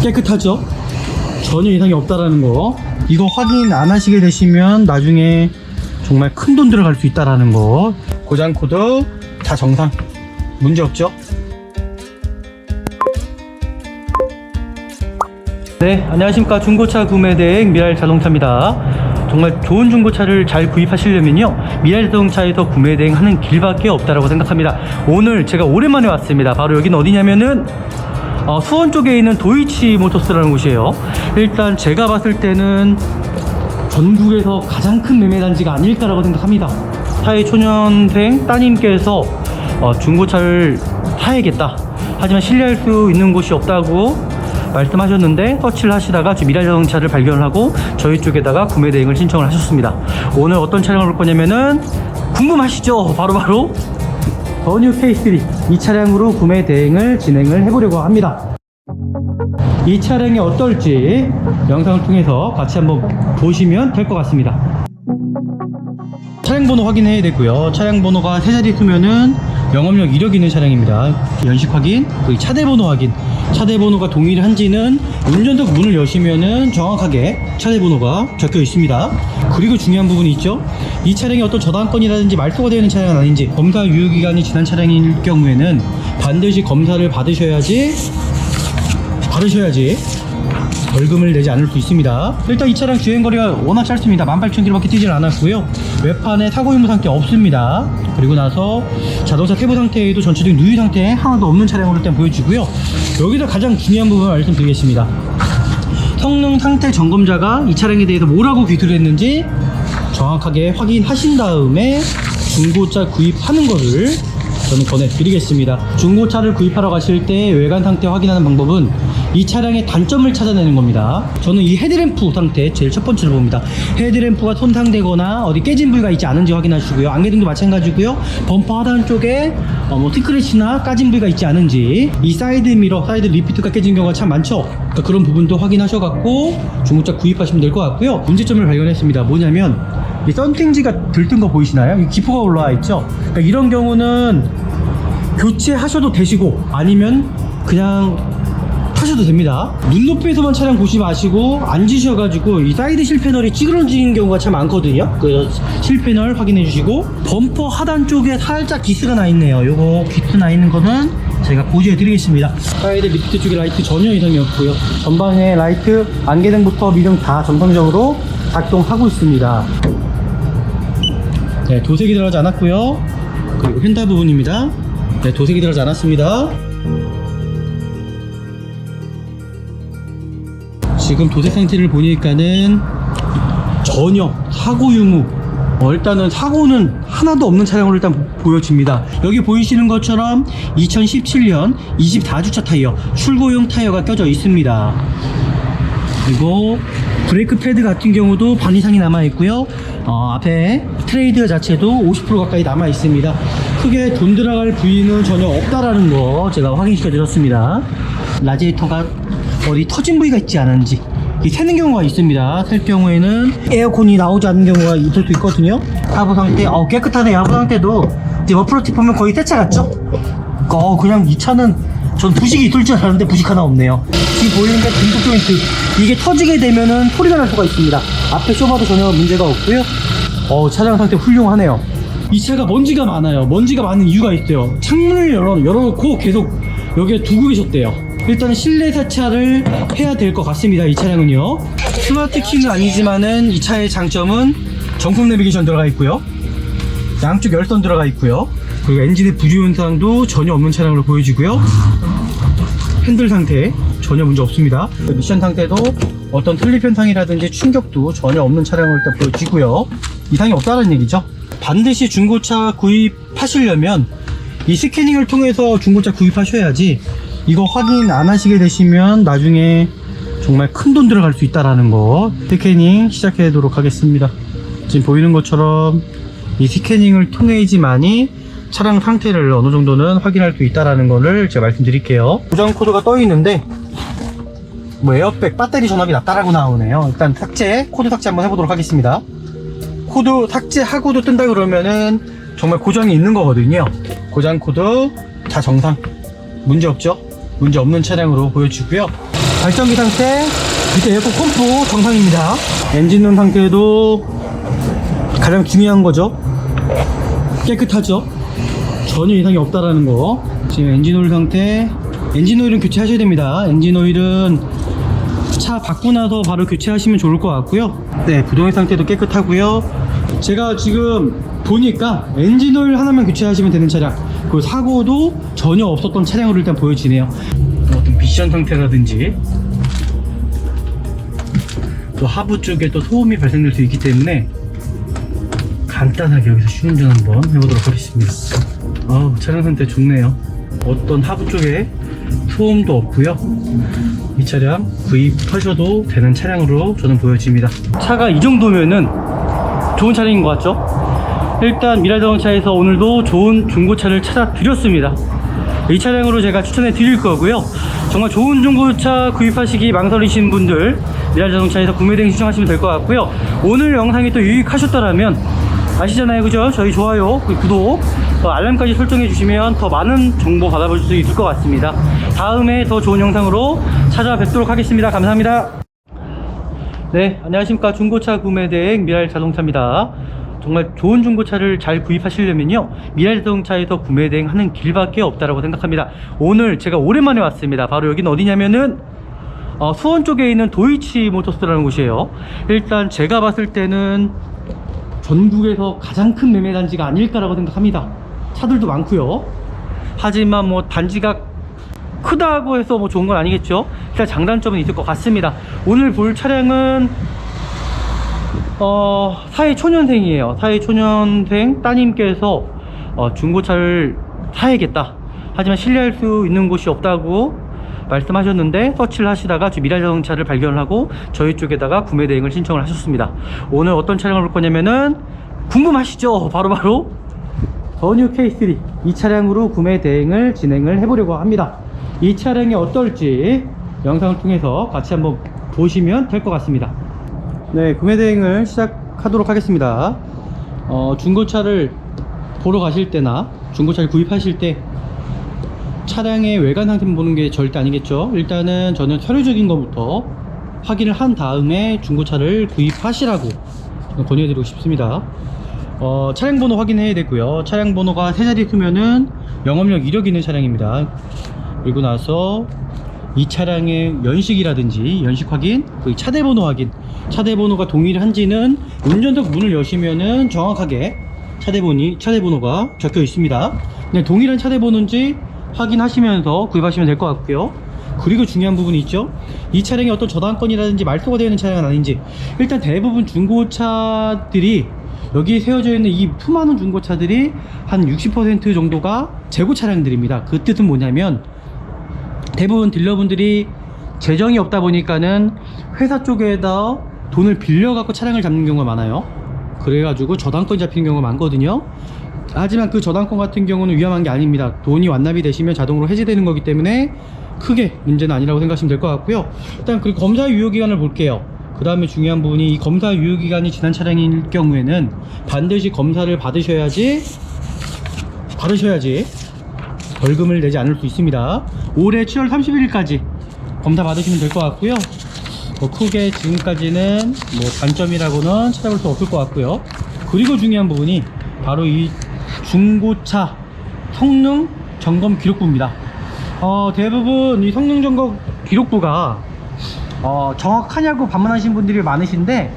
깨끗하죠? 전혀 이상이 없다라는 거. 이거 확인 안 하시게 되시면 나중에 정말 큰 돈 들어갈 수 있다라는 거. 고장 코드 다 정상, 문제 없죠? 네, 안녕하십니까. 중고차 구매대행 미랄자동차입니다. 정말 좋은 중고차를 잘 구입하시려면요, 미랄자동차에서 구매대행 하는 길밖에 없다라고 생각합니다. 오늘 제가 오랜만에 왔습니다. 바로 여기는 어디냐면은 수원 쪽에 있는 도이치모터스라는 곳이에요. 일단 제가 봤을 때는 전국에서 가장 큰 매매단지가 아닐까라고 생각합니다. 사회 초년생 따님께서 중고차를 사야겠다, 하지만 신뢰할 수 있는 곳이 없다고 말씀하셨는데, 서치를 하시다가 지금 미랄자동차를 발견하고 저희 쪽에다가 구매 대행을 신청을 하셨습니다. 오늘 어떤 차량을 볼 거냐면은, 궁금하시죠? 바로 더 뉴 K3, 이 차량으로 구매 대행을 진행을 해보려고 합니다. 이 차량이 어떨지 영상을 통해서 같이 한번 보시면 될 것 같습니다. 차량 번호 확인해야 되고요. 차량 번호가 세 자릿수면은 영업력 이력 있는 차량입니다. 연식 확인, 그리고 차대 번호 확인. 차대 번호가 동일한지는 운전석 문을 여시면은 정확하게 차대 번호가 적혀 있습니다. 그리고 중요한 부분이 있죠. 이 차량이 어떤 저당권이라든지 말소가 되어 있는 차량은 아닌지, 검사 유효기간이 지난 차량일 경우에는 반드시 검사를 받으셔야지 벌금을 내지 않을 수 있습니다. 일단 이 차량 주행거리가 워낙 짧습니다. 18,000km밖에 뛰질 않았고요. 외판에 사고 유무 상태 없습니다. 그리고 나서 자동차 세부 상태에도 전체적인 누유 상태 하나도 없는 차량으로 일단 보여지고요. 여기서 가장 중요한 부분을 말씀드리겠습니다. 성능 상태 점검자가 이 차량에 대해서 뭐라고 기술을 했는지 정확하게 확인하신 다음에 중고차 구입하는 것을 저는 권해드리겠습니다. 중고차를 구입하러 가실 때 외관 상태 확인하는 방법은 이 차량의 단점을 찾아내는 겁니다. 저는 이 헤드램프 상태 제일 첫 번째로 봅니다. 헤드램프가 손상되거나 어디 깨진 부위가 있지 않은지 확인하시고요. 안개등도 마찬가지고요. 범퍼 하단 쪽에 스크래치나 까진 부위가 있지 않은지, 이 사이드 미러, 사이드 리피트가 깨진 경우가 참 많죠. 그러니까 그런 부분도 확인하셔갖고 중고차 구입하시면 될 것 같고요. 문제점을 발견했습니다. 뭐냐면 이 썬팅지가 들뜬 거 보이시나요? 이 기포가 올라와 있죠. 그러니까 이런 경우는 교체하셔도 되시고 아니면 그냥 타셔도 됩니다. 눈높이에서만 차량 보지 마시고 앉으셔가지고 이 사이드 실패널이 찌그러지는 경우가 참 많거든요. 그래서 실패널 확인해 주시고, 범퍼 하단 쪽에 살짝 기스가 나 있네요. 요거 기스 나 있는 거는 제가 고지해 드리겠습니다. 사이드 리프트 쪽에 라이트 전혀 이상이 없고요. 전방에 라이트, 안개등부터 미등 다 정상적으로 작동하고 있습니다. 네, 도색이 들어가지 않았고요. 그리고 휀다 부분입니다. 네, 도색이 들어가지 않았습니다. 지금 도색 상태를 보니까는 전혀 사고 유무, 일단은 사고는 하나도 없는 차량으로 일단 보여집니다. 여기 보이시는 것처럼 2017년 24주차 타이어, 출고용 타이어가 껴져 있습니다. 그리고 브레이크 패드 같은 경우도 반 이상이 남아 있고요. 앞에 트레이드 자체도 50% 가까이 남아 있습니다. 크게 돈 들어갈 부위는 전혀 없다라는 거 제가 확인시켜 드렸습니다. 라디에이터가 어디 터진 부위가 있지 않은지 새는 경우가 있습니다. 셀 경우에는 에어컨이 나오지 않는 경우가 있을 수 있거든요. 하부 상태 깨끗하네요. 하부 상태도 이제 머플러 팁 보면 거의 새 차 같죠? 그냥 이 차는 전 부식이 있을 줄 알았는데 부식 하나 없네요. 지금 보이는 게 등속 조인트, 이게 터지게 되면은 소리가 날 수가 있습니다. 앞에 쇼바도 전혀 문제가 없고요. 차량 상태 훌륭하네요. 이 차가 먼지가 많아요. 먼지가 많은 이유가 있어요. 창문을 열어놓고 계속 여기에 두고 계셨대요. 일단은 실내 세차를 해야 될 것 같습니다. 이 차량은요. 스마트 키는 아니지만은 이 차의 장점은 정품 내비게이션 들어가 있고요. 양쪽 열선 들어가 있고요. 그리고 엔진의 부주 현상도 전혀 없는 차량으로 보여지고요. 핸들 상태 전혀 문제 없습니다. 미션 상태도 어떤 슬립 현상이라든지 충격도 전혀 없는 차량으로 일단 보여지고요. 이상이 없다는 얘기죠. 반드시 중고차 구입하시려면 이 스캐닝을 통해서 중고차 구입하셔야지, 이거 확인 안 하시게 되시면 나중에 정말 큰 돈 들어갈 수 있다라는 거. 스캐닝 시작하도록 하겠습니다. 지금 보이는 것처럼 이 스캐닝을 통해야지만이 차량 상태를 어느 정도는 확인할 수 있다라는 거를 제가 말씀드릴게요. 고장 코드가 떠 있는데 에어백, 배터리 전압이 낮다라고 나오네요. 일단 코드 삭제 한번 해보도록 하겠습니다. 코드 삭제하고도 뜬다 그러면은 정말 고장이 있는 거거든요. 고장 코드 다 정상, 문제 없죠? 문제 없는 차량으로 보여지고요. 발전기 상태, 밑에 에어컨 펌프 정상입니다. 엔진룸 상태도 가장 중요한 거죠. 깨끗하죠. 전혀 이상이 없다라는 거. 지금 엔진오일 상태, 엔진오일은 교체하셔야 됩니다. 엔진오일은 차 받고 나서 바로 교체하시면 좋을 것 같고요. 네, 부동의 상태도 깨끗하고요. 제가 지금 보니까 엔진오일 하나만 교체하시면 되는 차량, 그리고 사고도 전혀 없었던 차량으로 일단 보여지네요. 어떤 미션 상태라든지 또 하부 쪽에 또 소음이 발생될 수 있기 때문에 간단하게 여기서 시운전 한번 해보도록 하겠습니다. 차량 상태 좋네요. 어떤 하부 쪽에 소음도 없고요. 이 차량 구입하셔도 되는 차량으로 저는 보여집니다. 차가 이 정도면은 좋은 차량인 것 같죠? 일단 미라자동차에서 오늘도 좋은 중고차를 찾아드렸습니다. 이 차량으로 제가 추천해 드릴 거고요. 정말 좋은 중고차 구입하시기 망설이신 분들 미라자동차에서 구매대행 신청하시면 될 것 같고요. 오늘 영상이 또 유익하셨더라면 아시잖아요, 그죠? 저희 좋아요, 구독, 알람까지 설정해 주시면 더 많은 정보 받아볼 수 있을 것 같습니다. 다음에 더 좋은 영상으로 찾아뵙도록 하겠습니다. 감사합니다. 네, 안녕하십니까. 중고차 구매대행 미라자동차입니다. 정말 좋은 중고차를 잘 구입하시려면요, 미라자동차에서 구매대행 하는 길밖에 없다라고 생각합니다. 오늘 제가 오랜만에 왔습니다. 바로 여기는 어디냐면은 수원 쪽에 있는 도이치모터스라는 곳이에요. 일단 제가 봤을 때는 전국에서 가장 큰 매매 단지가 아닐까라고 생각합니다. 차들도 많고요. 하지만 뭐 단지가 크다고 해서 뭐 좋은 건 아니겠죠. 일단 장단점은 있을 것 같습니다. 오늘 볼 차량은 사회초년생이에요. 사회초년생 따님께서 중고차를 사야겠다, 하지만 신뢰할 수 있는 곳이 없다고 말씀하셨는데 서치를 하시다가 미라자동차를 발견하고 저희 쪽에다가 구매 대행을 신청을 하셨습니다. 오늘 어떤 차량을 볼 거냐면은 궁금하시죠? 바로바로 더 뉴 K3 이 차량으로 구매 대행을 진행을 해보려고 합니다. 이 차량이 어떨지 영상을 통해서 같이 한번 보시면 될 것 같습니다. 네, 구매 대행을 시작하도록 하겠습니다. 중고차를 보러 가실 때나 중고차를 구입하실 때 차량의 외관 상태만 보는 게 절대 아니겠죠. 일단은 저는 서류적인 것부터 확인을 한 다음에 중고차를 구입하시라고 권유해드리고 싶습니다. 차량 번호 확인해야 되고요. 차량 번호가 세 자릿수면은 영업력 이력 있는 차량입니다. 그리고 나서 이 차량의 연식이라든지 연식 확인, 그 차대 번호 확인, 차대 번호가 동일한지는 운전석 문을 여시면은 정확하게 차대 번호가 적혀 있습니다. 그냥 동일한 차대 번호인지 확인하시면서 구입하시면 될 것 같고요. 그리고 중요한 부분이 있죠. 이 차량이 어떤 저당권이라든지 말소가 되어 있는 차량은 아닌지. 일단 대부분 중고차들이 여기에 세워져 있는 이 수많은 중고차들이 한 60% 정도가 재고 차량들입니다. 그 뜻은 뭐냐면 대부분 딜러분들이 재정이 없다 보니까는 회사 쪽에다 돈을 빌려 갖고 차량을 잡는 경우가 많아요. 그래가지고 저당권이 잡히는 경우가 많거든요. 하지만 그 저당권 같은 경우는 위험한 게 아닙니다. 돈이 완납이 되시면 자동으로 해지되는 거기 때문에 크게 문제는 아니라고 생각하시면 될 것 같고요. 일단 그리고 검사 유효기간을 볼게요. 그 다음에 중요한 부분이 이 검사 유효기간이 지난 차량일 경우에는 반드시 검사를 받으셔야지 벌금을 내지 않을 수 있습니다. 올해 7월 31일까지 검사 받으시면 될 것 같고요. 크게 지금까지는 뭐 단점이라고는 찾아볼 수 없을 것 같고요. 그리고 중요한 부분이 바로 이 중고차 성능 점검 기록부입니다. 대부분 이 성능 점검 기록부가 정확하냐고 반문하시는 분들이 많으신데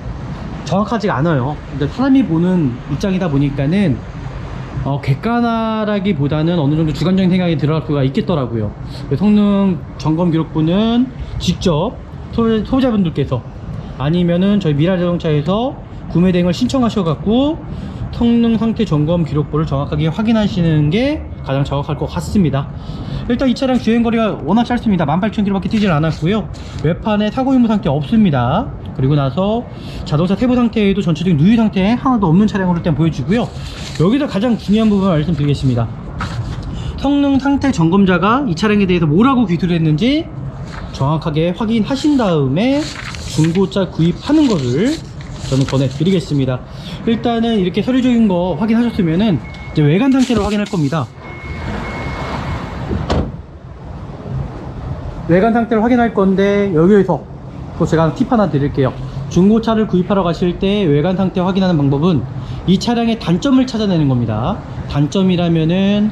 정확하지가 않아요. 근데 사람이 보는 입장이다 보니까는 객관화라기보다는 어느 정도 주관적인 생각이 들어갈 수가 있겠더라고요. 성능 점검 기록부는 직접 소비자분들께서 아니면은 저희 미라자동차에서 구매 대행을 신청하셔갖고 성능 상태 점검 기록부를 정확하게 확인하시는 게 가장 정확할 것 같습니다. 일단 이 차량 주행거리가 워낙 짧습니다. 18,000km 밖에 뛰질 않았고요. 외판에 사고 유무 상태 없습니다. 그리고 나서 자동차 세부 상태에도 전체적인 누유 상태 하나도 없는 차량으로 일단 보여주고요. 여기서 가장 중요한 부분을 말씀드리겠습니다. 성능 상태 점검자가 이 차량에 대해서 뭐라고 기술을 했는지 정확하게 확인하신 다음에 중고차 구입하는 것을 저는 권해드리겠습니다. 일단은 이렇게 서류적인 거 확인하셨으면은 이제 외관 상태를 확인할 겁니다. 외관 상태를 확인할 건데, 여기에서 또 제가 팁 하나 드릴게요. 중고차를 구입하러 가실 때 외관 상태 확인하는 방법은 이 차량의 단점을 찾아내는 겁니다. 단점이라면은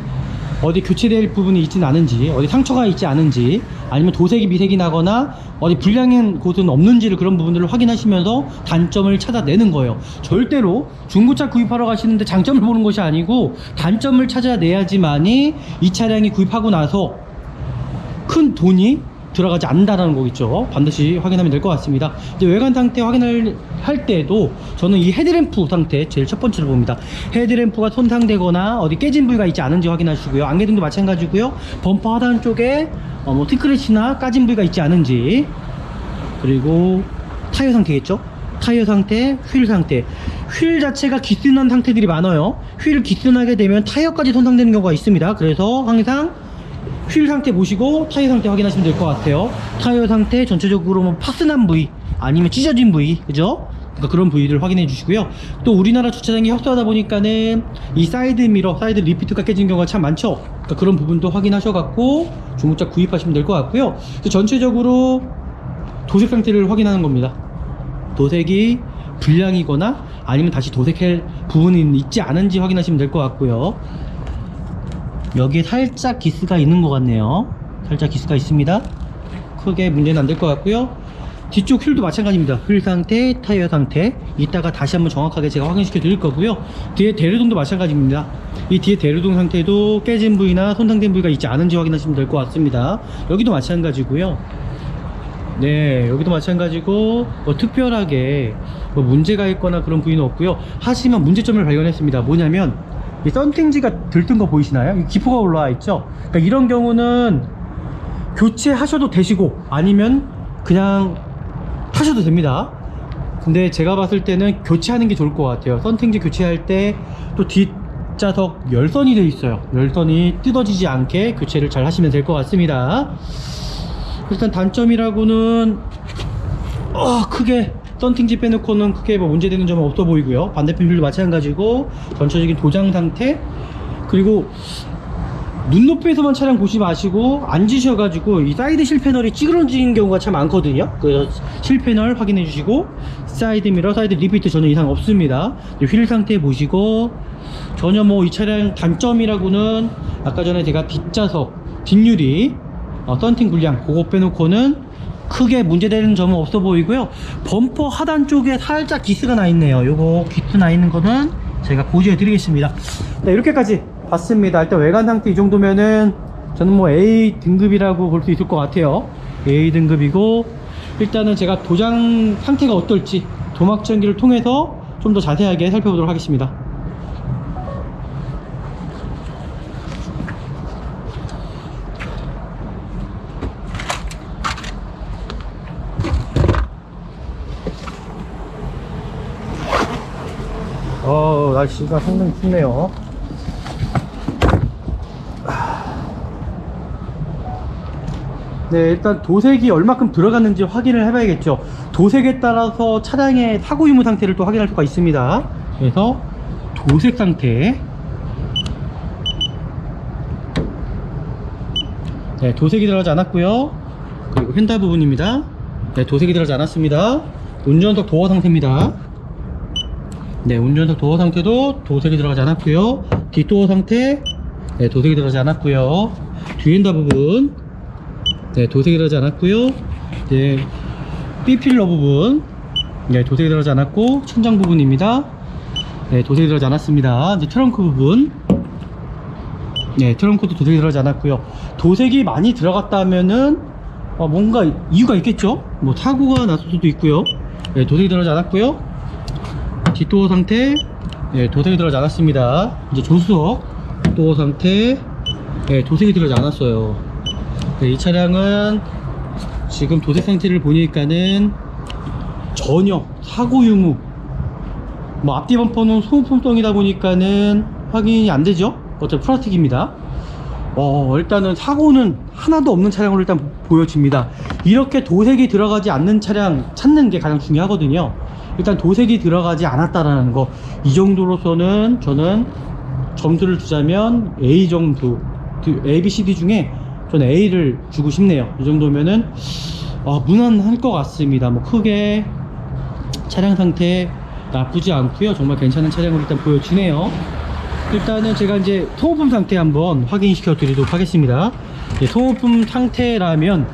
어디 교체될 부분이 있지는 않은지, 어디 상처가 있지 않은지, 아니면 도색이 미색이 나거나 어디 불량인 곳은 없는지를, 그런 부분들을 확인하시면서 단점을 찾아내는 거예요. 절대로 중고차 구입하러 가시는데 장점을 보는 것이 아니고 단점을 찾아내야지만이 이 차량이 구입하고 나서 큰 돈이 들어가지 않는다는 거겠죠. 반드시 확인하면 될 것 같습니다. 이제 외관 상태 확인을 할 때도 저는 이 헤드램프 상태 제일 첫 번째로 봅니다. 헤드램프가 손상되거나 어디 깨진 부위가 있지 않은지 확인하시고요. 안개등도 마찬가지고요. 범퍼 하단 쪽에 뭐 티크래치나 까진 부위가 있지 않은지, 그리고 타이어 상태겠죠. 타이어 상태, 휠 상태. 휠 자체가 기스난 상태들이 많아요. 휠 기스나게 되면 타이어까지 손상되는 경우가 있습니다. 그래서 항상 휠 상태 보시고 타이어 상태 확인하시면 될 것 같아요. 타이어 상태 전체적으로 뭐 파스난 부위, 아니면 찢어진 부위, 그죠? 그러니까 그런 부위들 확인해 주시고요. 또 우리나라 주차장이 협소하다 보니까는 이 사이드 미러, 사이드 리피트가 깨진 경우가 참 많죠. 그러니까 그런 부분도 확인하셔 갖고 중고차 구입하시면 될 것 같고요. 전체적으로 도색 상태를 확인하는 겁니다. 도색이 불량이거나 아니면 다시 도색할 부분이 있지 않은지 확인하시면 될 것 같고요. 여기에 살짝 기스가 있는 것 같네요. 살짝 기스가 있습니다. 크게 문제는 안 될 것 같고요. 뒤쪽 휠도 마찬가지입니다. 휠 상태, 타이어 상태, 이따가 다시 한번 정확하게 제가 확인시켜 드릴 거고요. 뒤에 대류동도 마찬가지입니다. 이 뒤에 대류동 상태도 깨진 부위나 손상된 부위가 있지 않은지 확인하시면 될 것 같습니다. 여기도 마찬가지고요. 네, 여기도 마찬가지고 뭐 특별하게 뭐 문제가 있거나 그런 부위는 없고요. 하지만 문제점을 발견했습니다. 뭐냐면 이 썬팅지가 들뜬 거 보이시나요? 이 기포가 올라와 있죠. 그러니까 이런 경우는 교체하셔도 되시고 아니면 그냥 타셔도 됩니다. 근데 제가 봤을 때는 교체하는 게 좋을 것 같아요. 썬팅지 교체할 때 또 뒷좌석 열선이 되어 있어요. 열선이 뜯어지지 않게 교체를 잘 하시면 될 것 같습니다. 일단 단점이라고는 크게 썬팅지 빼놓고는 크게 뭐 문제되는 점은 없어 보이고요. 반대편 휠도 마찬가지고 전체적인 도장 상태, 그리고 눈높이에서만 차량 보지 마시고 앉으셔가지고 이 사이드 실패널이 찌그러지는 경우가 참 많거든요. 그래서 실패널 확인해 주시고, 사이드 미러, 사이드 리피트 전혀 이상 없습니다. 휠 상태 보시고, 전혀 뭐 이 차량 단점이라고는 아까 전에 제가 뒷좌석, 뒷유리 썬팅 불량 그거 빼놓고는 크게 문제되는 점은 없어 보이고요. 범퍼 하단 쪽에 살짝 기스가 나 있네요. 요거 기스 나 있는 거는 제가 고지해 드리겠습니다. 네, 이렇게까지 봤습니다. 일단 외관 상태 이 정도면은 저는 뭐 A 등급이라고 볼 수 있을 것 같아요. A 등급이고, 일단은 제가 도장 상태가 어떨지 도막전기를 통해서 좀 더 자세하게 살펴보도록 하겠습니다. 날씨가 상당히 춥네요. 네, 일단 도색이 얼마큼 들어갔는지 확인을 해봐야겠죠. 도색에 따라서 차량의 사고 유무 상태를 또 확인할 수가 있습니다. 그래서 도색 상태, 네, 도색이 들어가지 않았고요. 그리고 휀다 부분입니다. 네, 도색이 들어가지 않았습니다. 운전석 도어 상태입니다. 네, 운전석 도어 상태도 도색이 들어가지 않았고요. 뒷도어 상태, 네, 도색이 들어가지 않았고요. 뒤엔다 부분, 네, 도색이 들어가지 않았고요. 네, B필러 부분, 네, 도색이 들어가지 않았고, 천장 부분입니다. 네, 도색이 들어가지 않았습니다. 이제 트렁크 부분, 네, 트렁크도 도색이 들어가지 않았고요. 도색이 많이 들어갔다면은 뭔가 이유가 있겠죠. 뭐 사고가 났을 수도 있고요. 네, 도색이 들어가지 않았고요. 뒷도어 상태, 네, 도색이 들어가지 않았습니다. 이제 조수석 도어 상태, 네, 도색이 들어가지 않았어요. 네, 이 차량은 지금 도색 상태를 보니까는 전혀 사고 유무, 뭐 앞뒤 범퍼는 소모품성이다 보니까는 확인이 안 되죠. 어차피 플라스틱입니다. 일단은 사고는 하나도 없는 차량으로 일단 보여집니다. 이렇게 도색이 들어가지 않는 차량 찾는 게 가장 중요하거든요. 일단 도색이 들어가지 않았다라는 거, 이 정도로서는 저는 점수를 주자면 A 정도, A, B, C, D 중에 좀 A를 주고 싶네요. 이 정도면은 무난할 것 같습니다. 뭐 크게 차량 상태 나쁘지 않고요. 정말 괜찮은 차량으로 일단 보여지네요. 일단은 제가 이제 통호품 상태 한번 확인시켜 드리도록 하겠습니다. 통호품 상태라면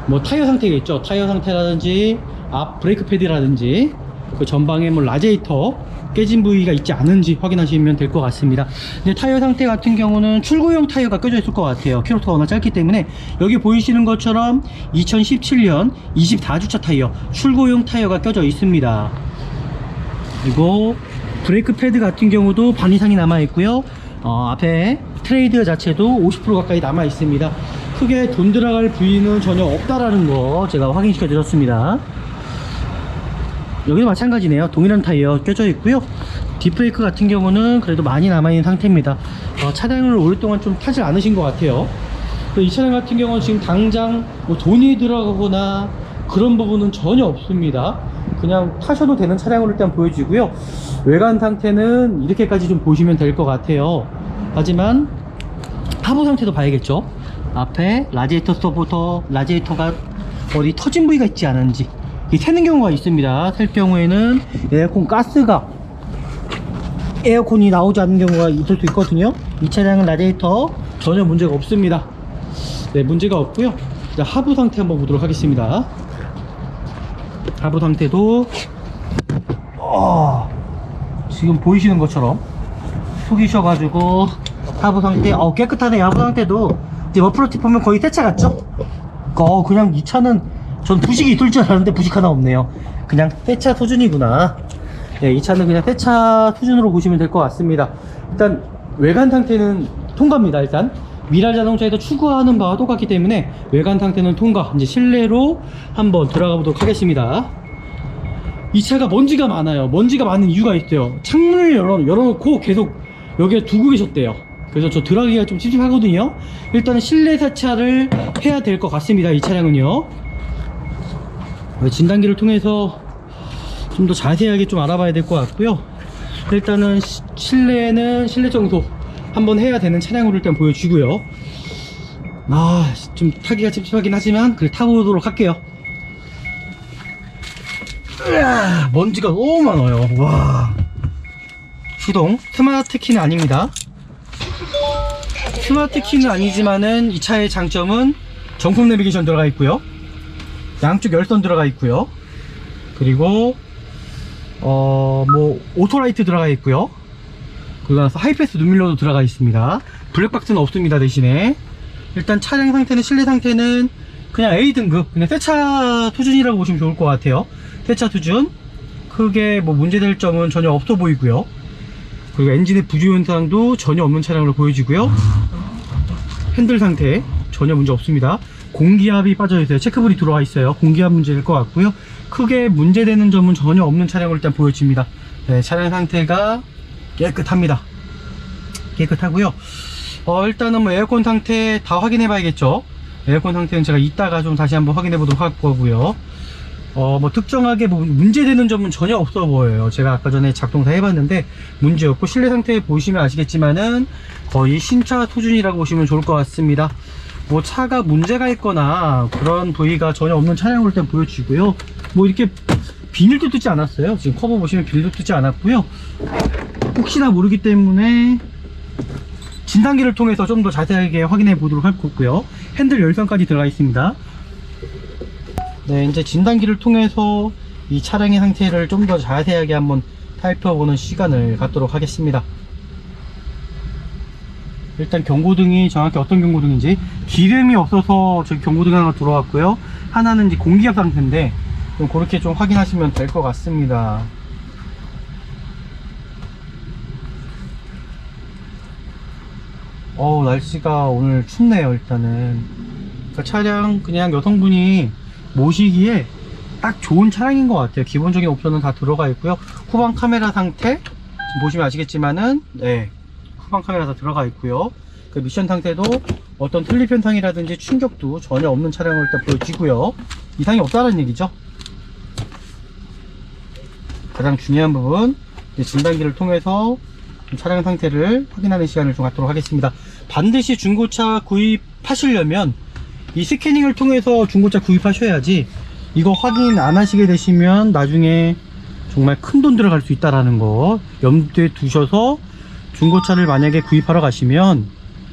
뭐 타이어 상태겠죠. 타이어 상태라든지 앞 브레이크 패드라든지 그 전방에 뭐 라디에이터 깨진 부위가 있지 않은지 확인하시면 될 것 같습니다. 근데 타이어 상태 같은 경우는 출고용 타이어가 껴져 있을 것 같아요. 킬로미터가 워낙 짧기 때문에. 여기 보이시는 것처럼 2017년 24주차 타이어, 출고용 타이어가 껴져 있습니다. 그리고 브레이크 패드 같은 경우도 반 이상이 남아 있고요. 앞에 트레이드 자체도 50% 가까이 남아 있습니다. 크게 돈 들어갈 부위는 전혀 없다라는 거 제가 확인시켜 드렸습니다. 여기도 마찬가지네요. 동일한 타이어 껴져 있고요. 뒷브레이크 같은 경우는 그래도 많이 남아있는 상태입니다. 차량을 오랫동안 좀 타지 않으신 것 같아요. 이 차량 같은 경우는 지금 당장 뭐 돈이 들어가거나 그런 부분은 전혀 없습니다. 그냥 타셔도 되는 차량으로 일단 보여지고요. 외관 상태는 이렇게까지 좀 보시면 될 것 같아요. 하지만 하부 상태도 봐야겠죠. 앞에 라디에이터 서부터 라디에이터가 어디 터진 부위가 있지 않은지 새는 경우가 있습니다. 셀 경우에는 에어컨 가스가 에어컨이 나오지 않는 경우가 있을 수 있거든요. 이 차량은 라디에이터 전혀 문제가 없습니다. 네, 문제가 없고요. 자, 하부 상태 한번 보도록 하겠습니다. 하부 상태도 지금 보이시는 것처럼 속이셔가지고 하부 상태 깨끗하네요. 하부 상태도 이제 머플러 팁 보면 거의 새 차 같죠? 그냥 이 차는 전 부식이 있을 줄 알았는데 부식 하나 없네요. 그냥 새 차 수준이구나. 네, 이 차는 그냥 새 차 수준으로 보시면 될 것 같습니다. 일단 외관 상태는 통과입니다. 일단 미랄 자동차에서 추구하는 바와 똑같기 때문에 외관 상태는 통과. 이제 실내로 한번 들어가 보도록 하겠습니다. 이 차가 먼지가 많아요. 먼지가 많은 이유가 있어요. 창문을 열어놓고 계속 여기에 두고 계셨대요. 그래서 저 들어가기가 좀 찝찝하거든요. 일단은 실내 세차를 해야 될 것 같습니다. 이 차량은요. 진단기를 통해서 좀 더 자세하게 좀 알아봐야 될 것 같고요. 일단은 실내는 실내 청소 한번 해야 되는 차량으로 일단 보여주고요. 좀 타기가 찝찝하긴 하지만 그래 타보도록 할게요. 먼지가 너무 많아요. 와. 시동 스마트 키는 아닙니다. 스마트 키는 아니지만은 이 차의 장점은 정품 내비게이션 들어가 있고요. 양쪽 열선 들어가 있고요. 그리고 뭐 오토라이트 들어가 있고요. 그리고 나서 하이패스 눈밀러도 들어가 있습니다. 블랙박스는 없습니다. 대신에 일단 차량 상태는 실내 상태는 그냥 A등급 그냥 새차 수준이라고 보시면 좋을 것 같아요. 새차 수준 크게 뭐 문제될 점은 전혀 없어 보이고요. 그리고 엔진의 부조 현상도 전혀 없는 차량으로 보여지고요. 핸들 상태 전혀 문제 없습니다. 공기압이 빠져 있어요. 체크볼이 들어와 있어요. 공기압 문제일 것 같고요. 크게 문제되는 점은 전혀 없는 차량으로 일단 보여집니다. 네, 차량 상태가 깨끗합니다. 깨끗하고요. 일단은 뭐 에어컨 상태 다 확인해 봐야겠죠. 에어컨 상태는 제가 이따가 좀 다시 한번 확인해 보도록 할 거고요. 뭐 특정하게 뭐 문제되는 점은 전혀 없어 보여요. 제가 아까 전에 작동사 해봤는데 문제 없고 실내 상태 보시면 아시겠지만은 거의 신차 수준이라고 보시면 좋을 것 같습니다. 뭐 차가 문제가 있거나 그런 부위가 전혀 없는 차량으로 일단 보여지고요. 뭐 이렇게 비닐도 뜯지 않았어요. 지금 커버 보시면 비닐도 뜯지 않았고요. 혹시나 모르기 때문에 진단기를 통해서 좀 더 자세하게 확인해 보도록 할 거고요. 핸들 열선까지 들어가 있습니다. 네, 이제 진단기를 통해서 이 차량의 상태를 좀 더 자세하게 한번 살펴보는 시간을 갖도록 하겠습니다. 일단 경고등이 정확히 어떤 경고등인지 기름이 없어서 저기 경고등 하나 들어왔고요. 하나는 이제 공기압 상태인데 좀 그렇게 좀 확인하시면 될 것 같습니다. 날씨가 오늘 춥네요. 일단은 그러니까 차량 그냥 여성분이 모시기에 딱 좋은 차량인 것 같아요. 기본적인 옵션은 다 들어가 있고요. 후방 카메라 상태 지금 보시면 아시겠지만은 네, 후방 카메라 다 들어가 있고요. 그 미션 상태도 어떤 틀립 현상이라든지 충격도 전혀 없는 차량으로 일단 보여지고요. 이상이 없다는 얘기죠. 가장 중요한 부분 진단기를 통해서 차량 상태를 확인하는 시간을 좀 갖도록 하겠습니다. 반드시 중고차 구입 파시려면 이 스캐닝을 통해서 중고차 구입하셔야지, 이거 확인 안 하시게 되시면 나중에 정말 큰 돈 들어갈 수 있다라는 거 염두에 두셔서 중고차를 만약에 구입하러 가시면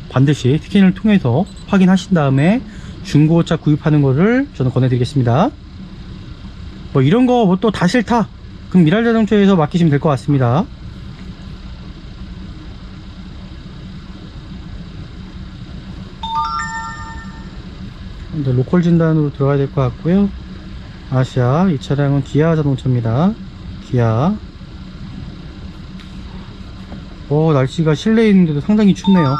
반드시 스캐닝을 통해서 확인하신 다음에 중고차 구입하는 거를 저는 권해드리겠습니다. 뭐 이런 거 뭐 또 다 싫다 그럼 미랄자동차에서 맡기시면 될 것 같습니다. 이제 로컬 진단으로 들어가야 될 것 같고요. 아시아, 이 차량은 기아 자동차입니다. 기아. 날씨가 실내에 있는데도 상당히 춥네요.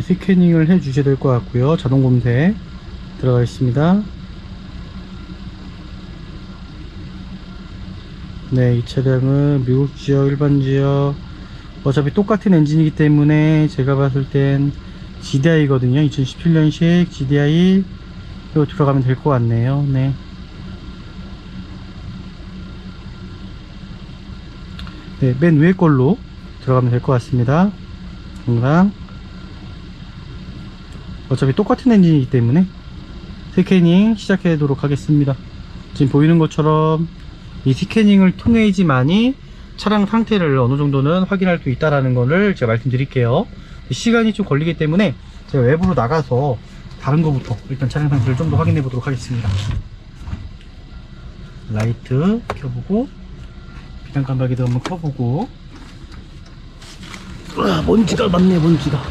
스캐닝을 해 주셔야 될 것 같고요. 자동 검색 들어가 있습니다. 네, 이 차량은 미국 지역, 일반 지역 어차피 똑같은 엔진이기 때문에 제가 봤을 땐 GDI거든요. 2017년식 GDI 이거 들어가면 될 것 같네요. 네. 네, 맨 위에 걸로 들어가면 될 것 같습니다. 항상 어차피 똑같은 엔진이기 때문에 스캐닝 시작하도록 하겠습니다. 지금 보이는 것처럼 이 스캐닝을 통해야지만이 차량 상태를 어느 정도는 확인할 수 있다라는 거를 제가 말씀드릴게요. 시간이 좀 걸리기 때문에 제가 외부로 나가서 다른 거부터 일단 차량 상태를 좀 더 확인해 보도록 하겠습니다. 라이트 켜보고 비상 깜빡이도 한번 켜보고. 먼지가 많네, 먼지가.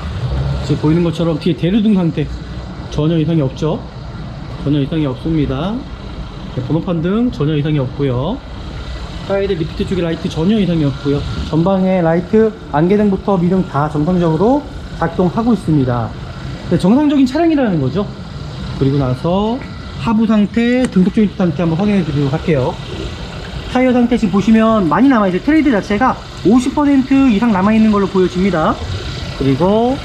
지금 보이는 것처럼 뒤에 대류등 상태 전혀 이상이 없죠. 전혀 이상이 없습니다. 번호판 등 전혀 이상이 없고요. 사이드 리프트 쪽에 라이트 전혀 이상이 없고요. 전방에 라이트, 안개등부터 미등 다 정상적으로 작동하고 있습니다. 네, 정상적인 차량이라는 거죠. 그리고 나서 하부 상태, 등속 조인트 상태 한번 확인해 드리도록 할게요. 타이어 상태 지금 보시면 많이 남아있어요. 트레이드 자체가 50% 이상 남아있는 걸로 보여집니다. 그리고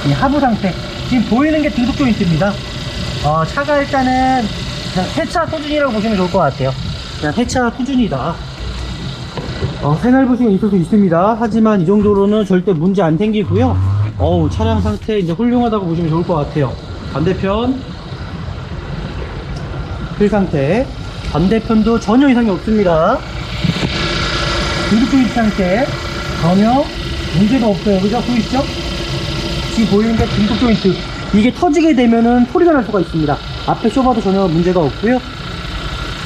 이 하부 상태 지금 보이는 게 등속 조인트입니다. 차가 일단은 그냥 세차 수준이라고 보시면 좋을 것 같아요. 그냥 세차 수준이다. 생활부식은 있을 수 있습니다. 하지만 이 정도로는 절대 문제 안 생기고요. 차량 상태 이제 훌륭하다고 보시면 좋을 것 같아요. 반대편 휠 상태, 반대편도 전혀 이상이 없습니다. 등속 조인트 상태 전혀 문제가 없어요. 그죠? 보이시죠? 지금 보이는 게 등속 조인트, 이게 터지게 되면은 소리가 날 수가 있습니다. 앞에 쇼바도 전혀 문제가 없고요.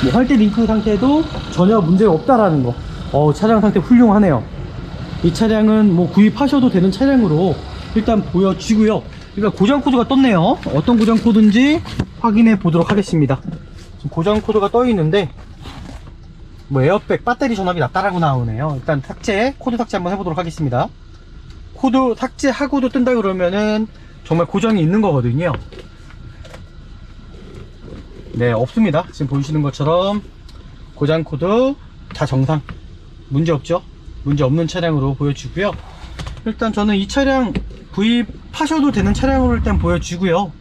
뭐 활대 링크 상태도 전혀 문제가 없다라는 거. 차량 상태 훌륭하네요. 이 차량은 뭐 구입하셔도 되는 차량으로 일단 보여지고요. 그러니까 고장 코드가 떴네요. 어떤 고장 코드인지 확인해 보도록 하겠습니다. 지금 고장 코드가 떠 있는데 뭐 에어백 배터리 전압이 낮다라고 나오네요. 일단 코드 삭제 한번 해보도록 하겠습니다. 코드 삭제하고도 뜬다 그러면은 정말 고장이 있는 거거든요. 네, 없습니다. 지금 보이시는 것처럼 고장 코드 다 정상, 문제 없죠? 문제 없는 차량으로 보여지고요. 일단 저는 이 차량 구입하셔도 되는 차량으로 일단 보여지고요.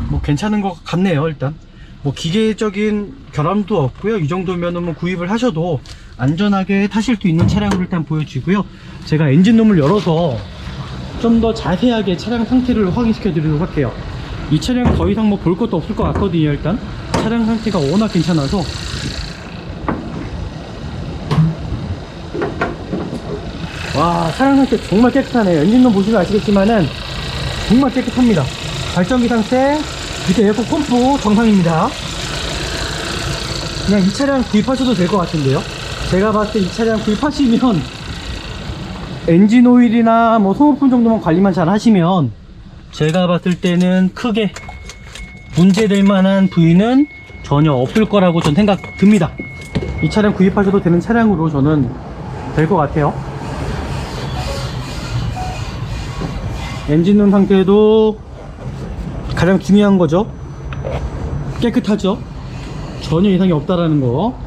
뭐 괜찮은 것 같네요. 일단 뭐 기계적인 결함도 없고요. 이 정도면은 뭐 구입을 하셔도 안전하게 타실 수 있는 차량으로 일단 보여지고요. 제가 엔진룸을 열어서 좀 더 자세하게 차량 상태를 확인시켜 드리도록 할게요. 이 차량 더 이상 뭐 볼 것도 없을 것 같거든요. 일단 차량 상태가 워낙 괜찮아서. 와, 차량 상태 정말 깨끗하네요. 엔진룸 보시면 아시겠지만은 정말 깨끗합니다. 발전기 상태, 밑에 에어컨 펌프 정상입니다. 그냥 이 차량 구입하셔도 될 것 같은데요. 제가 봤을 때 이 차량 구입하시면 엔진 오일이나 뭐 소모품 정도만 관리만 잘 하시면 제가 봤을 때는 크게 문제될 만한 부위는 전혀 없을 거라고 전 생각 듭니다. 이 차량 구입하셔도 되는 차량으로 저는 될 것 같아요. 엔진룸 상태도 가장 중요한 거죠. 깨끗하죠. 전혀 이상이 없다라는 거.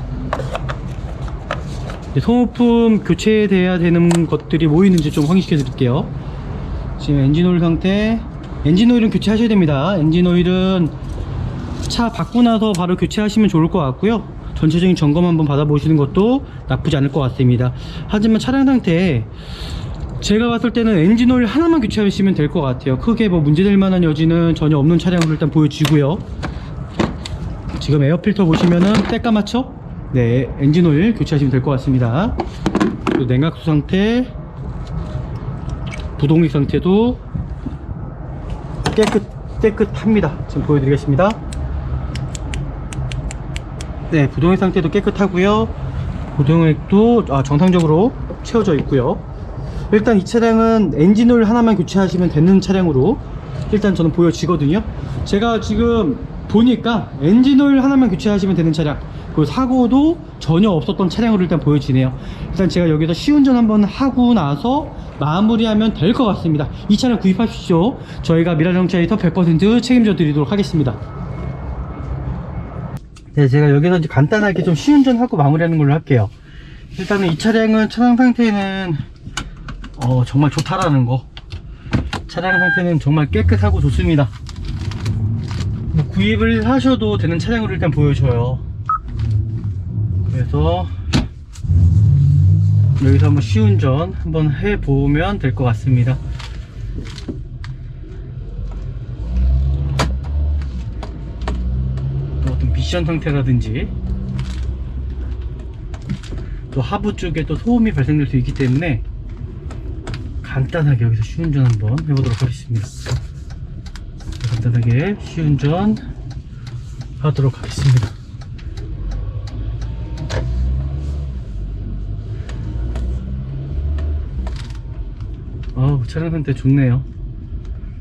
소모품 교체돼야 되는 것들이 뭐 있는지 좀 확인시켜 드릴게요. 지금 엔진오일 상태, 엔진오일은 교체하셔야 됩니다. 엔진오일은 차 받고 나서 바로 교체하시면 좋을 것 같고요. 전체적인 점검 한번 받아보시는 것도 나쁘지 않을 것 같습니다. 하지만 차량 상태 제가 봤을 때는 엔진오일 하나만 교체하시면 될 것 같아요. 크게 뭐 문제될 만한 여지는 전혀 없는 차량으로 일단 보여지고요. 지금 에어필터 보시면은 새까맣죠? 네, 엔진오일 교체하시면 될 것 같습니다. 그리고 냉각수 상태, 부동액 상태도 깨끗합니다. 지금 보여드리겠습니다. 네, 부동액 상태도 깨끗하고요. 부동액도 정상적으로 채워져 있고요. 일단 이 차량은 엔진오일 하나만 교체하시면 되는 차량으로 일단 저는 보여지거든요. 제가 지금 보니까 엔진오일 하나만 교체하시면 되는 차량, 그리고 사고도 전혀 없었던 차량으로 일단 보여지네요. 일단 제가 여기서 시운전 한번 하고 나서 마무리하면 될 것 같습니다. 이 차량 구입하십시오. 저희가 미라자동차에서 100% 책임져 드리도록 하겠습니다. 네, 제가 여기서 이제 간단하게 좀 시운전하고 마무리하는 걸로 할게요. 일단은 이 차량은 차량 상태는 정말 좋다라는 거. 차량 상태는 정말 깨끗하고 좋습니다. 뭐 구입을 하셔도 되는 차량으로 일단 보여줘요. 그래서 여기서 한번 시운전 한번 해보면 될 것 같습니다. 어떤 미션 상태라든지 또 하부 쪽에 또 소음이 발생될 수 있기 때문에 간단하게 여기서 시운전 한번 해보도록 하겠습니다. 간단하게 시운전 하도록 하겠습니다. 차량 상태 좋네요.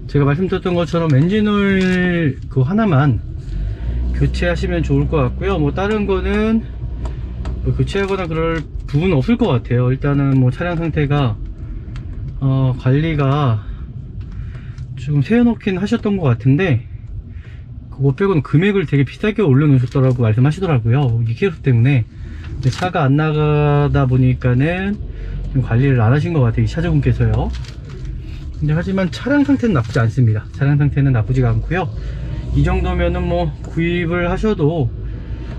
제가 말씀드렸던 것처럼 엔진오일 그거 하나만 교체하시면 좋을 것 같고요. 뭐 다른 거는 뭐 교체하거나 그럴 부분은 없을 것 같아요. 일단은 뭐 차량 상태가 관리가 지금 세워놓긴 하셨던 것 같은데 그거 빼고는 금액을 되게 비싸게 올려놓으셨더라고 말씀하시더라고요. 2km 때문에. 근데 차가 안 나가다 보니까는 좀 관리를 안 하신 것 같아요, 이 차주분께서요. 근데 하지만 차량 상태는 나쁘지 않습니다. 차량 상태는 나쁘지가 않고요. 이 정도면은 뭐 구입을 하셔도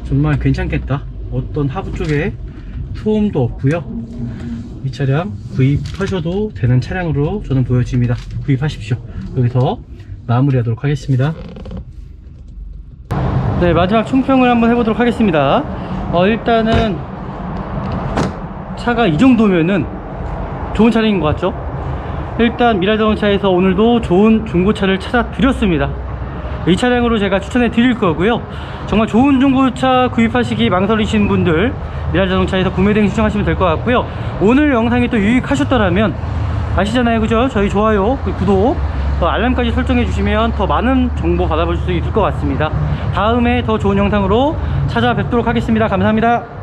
정말 괜찮겠다. 어떤 하부 쪽에 소음도 없고요. 이 차량 구입하셔도 되는 차량으로 저는 보여집니다. 구입하십시오. 여기서 마무리하도록 하겠습니다. 네, 마지막 총평을 한번 해보도록 하겠습니다. 일단은 차가 이 정도면은 좋은 차량인 것 같죠? 일단 미라자동차에서 오늘도 좋은 중고차를 찾아 드렸습니다. 이 차량으로 제가 추천해 드릴 거고요. 정말 좋은 중고차 구입하시기 망설이시는 분들 미라자동차에서 구매대행 신청하시면 될 것 같고요. 오늘 영상이 또 유익하셨더라면 아시잖아요, 그죠? 저희 좋아요, 구독, 알람까지 설정해 주시면 더 많은 정보 받아볼 수 있을 것 같습니다. 다음에 더 좋은 영상으로 찾아뵙도록 하겠습니다. 감사합니다.